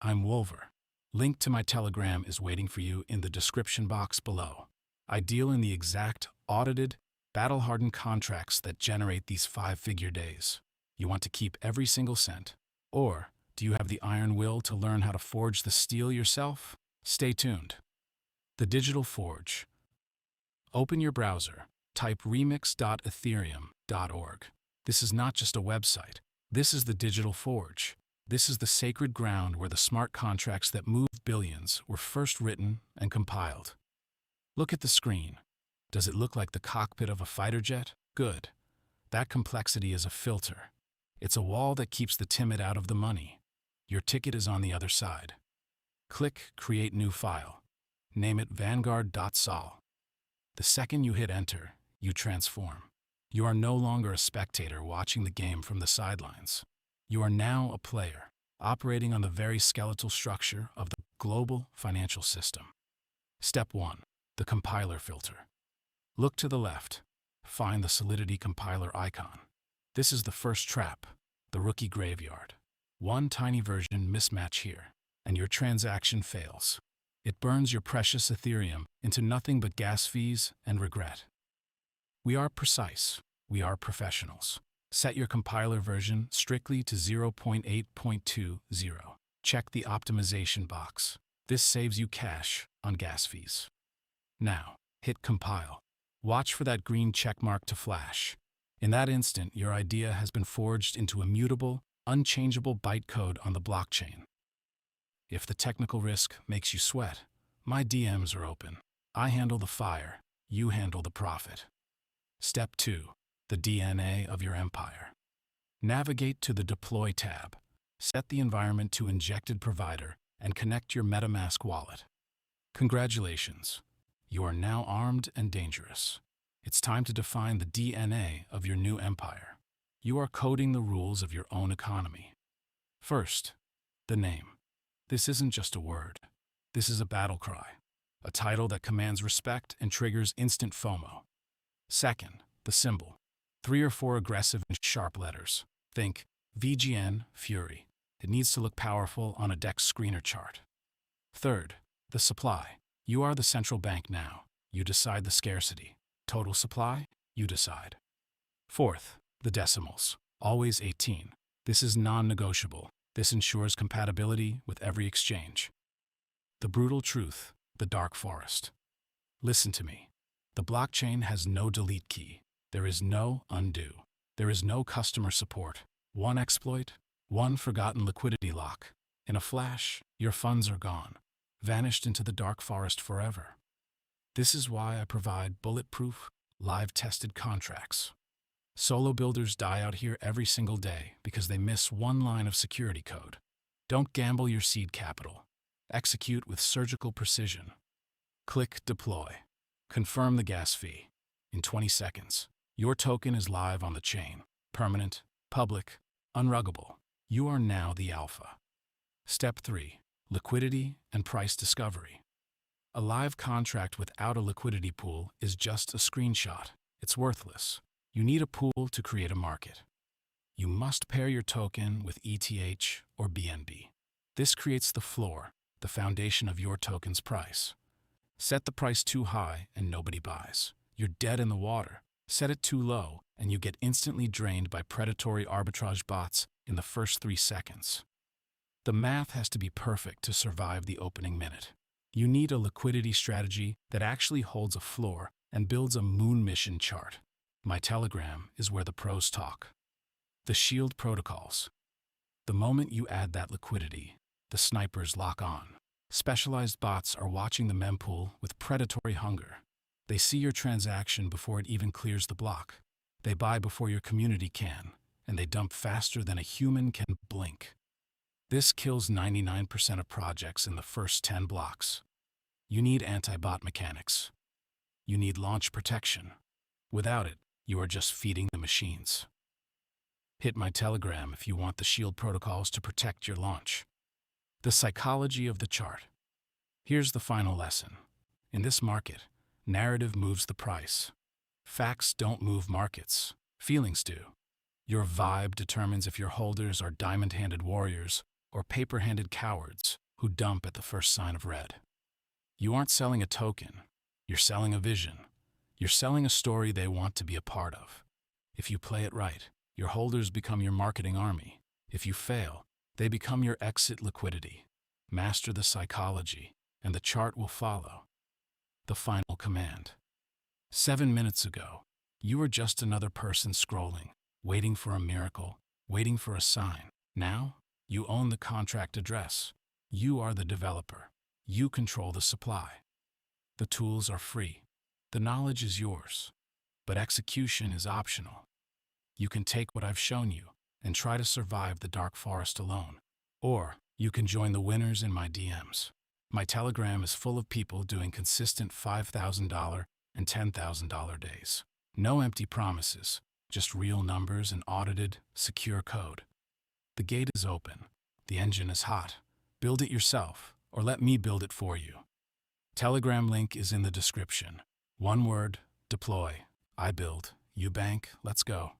I'm Wolver. Link to my Telegram is waiting for you in the description box below. I deal in the exact, audited, battle-hardened contracts that generate these five-figure days. You want to keep every single cent? Or do you have the iron will to learn how to forge the steel yourself? Stay tuned. The Digital Forge. Open your browser. Type remix.ethereum.org. This is not just a website. This is the Digital Forge. This is the sacred ground where the smart contracts that move billions were first written and compiled. Look at the screen. Does it look like the cockpit of a fighter jet? Good. That complexity is a filter. It's a wall that keeps the timid out of the money. Your ticket is on the other side. Click Create New File. Name it Vanguard.sol. The second you hit Enter, you transform. You are no longer a spectator watching the game from the sidelines. You are now a player, operating on the very skeletal structure of the global financial system. Step 1. The compiler filter. Look to the left. Find the Solidity compiler icon. This is the first trap, the rookie graveyard. One tiny version mismatch here, and your transaction fails. It burns your precious Ethereum into nothing but gas fees and regret. We are precise. We are professionals. Set your compiler version strictly to 0.8.20. Check the optimization box. This saves you cash on gas fees. Now, hit Compile. Watch for that green checkmark to flash. In that instant, your idea has been forged into immutable, unchangeable bytecode on the blockchain. If the technical risk makes you sweat, my DMs are open. I handle the fire, you handle the profit. Step 2. The DNA of your empire. Navigate to the Deploy tab. Set the environment to Injected Provider and connect your MetaMask wallet. Congratulations. You are now armed and dangerous. It's time to define the DNA of your new empire. You are coding the rules of your own economy. First, the name. This isn't just a word. This is a battle cry, a title that commands respect and triggers instant FOMO. Second, the symbol. 3 or 4 aggressive and sharp letters. Think VGN, Fury. It needs to look powerful on a DEX screener chart. Third, the supply. You are the central bank now. You decide the scarcity. Total supply, you decide. Fourth, the decimals. Always 18. This is non-negotiable. This ensures compatibility with every exchange. The brutal truth, the dark forest. Listen to me. The blockchain has no delete key. There is no undo. There is no customer support. One exploit, one forgotten liquidity lock. In a flash, your funds are gone, vanished into the dark forest forever. This is why I provide bulletproof, live-tested contracts. Solo builders die out here every single day because they miss one line of security code. Don't gamble your seed capital. Execute with surgical precision. Click Deploy. Confirm the gas fee. In 20 seconds, your token is live on the chain. Permanent, public, unruggable. You are now the alpha. Step 3. Liquidity and price discovery. A live contract without a liquidity pool is just a screenshot. It's worthless. You need a pool to create a market. You must pair your token with ETH or BNB. This creates the floor, the foundation of your token's price. Set the price too high and nobody buys. You're dead in the water. Set it too low and you get instantly drained by predatory arbitrage bots in the first 3 seconds. The math has to be perfect to survive the opening minute. You need a liquidity strategy that actually holds a floor and builds a moon mission chart. My Telegram is where the pros talk. The shield protocols. The moment you add that liquidity, the snipers lock on. Specialized bots are watching the mempool with predatory hunger. They see your transaction before it even clears the block. They buy before your community can, and they dump faster than a human can blink. This kills 99% of projects in the first 10 blocks. You need anti-bot mechanics. You need launch protection. Without it, you are just feeding the machines. Hit my Telegram if you want the shield protocols to protect your launch. The psychology of the chart. Here's the final lesson. In this market, narrative moves the price. Facts don't move markets. Feelings do. Your vibe determines if your holders are diamond-handed warriors or paper-handed cowards who dump at the first sign of red. You aren't selling a token. You're selling a vision. You're selling a story they want to be a part of. If you play it right, your holders become your marketing army. If you fail, they become your exit liquidity. Master the psychology, and the chart will follow. The final command. 7 minutes ago, you were just another person scrolling, waiting for a miracle, waiting for a sign. Now, you own the contract address. You are the developer. You control the supply. The tools are free. The knowledge is yours. But execution is optional. You can take what I've shown you and try to survive the dark forest alone. Or you can join the winners in my DMs. My Telegram is full of people doing consistent $5,000 and $10,000 days. No empty promises, just real numbers and audited, secure code. The gate is open. The engine is hot. Build it yourself, or let me build it for you. Telegram link is in the description. One word, deploy. I build. You bank. Let's go.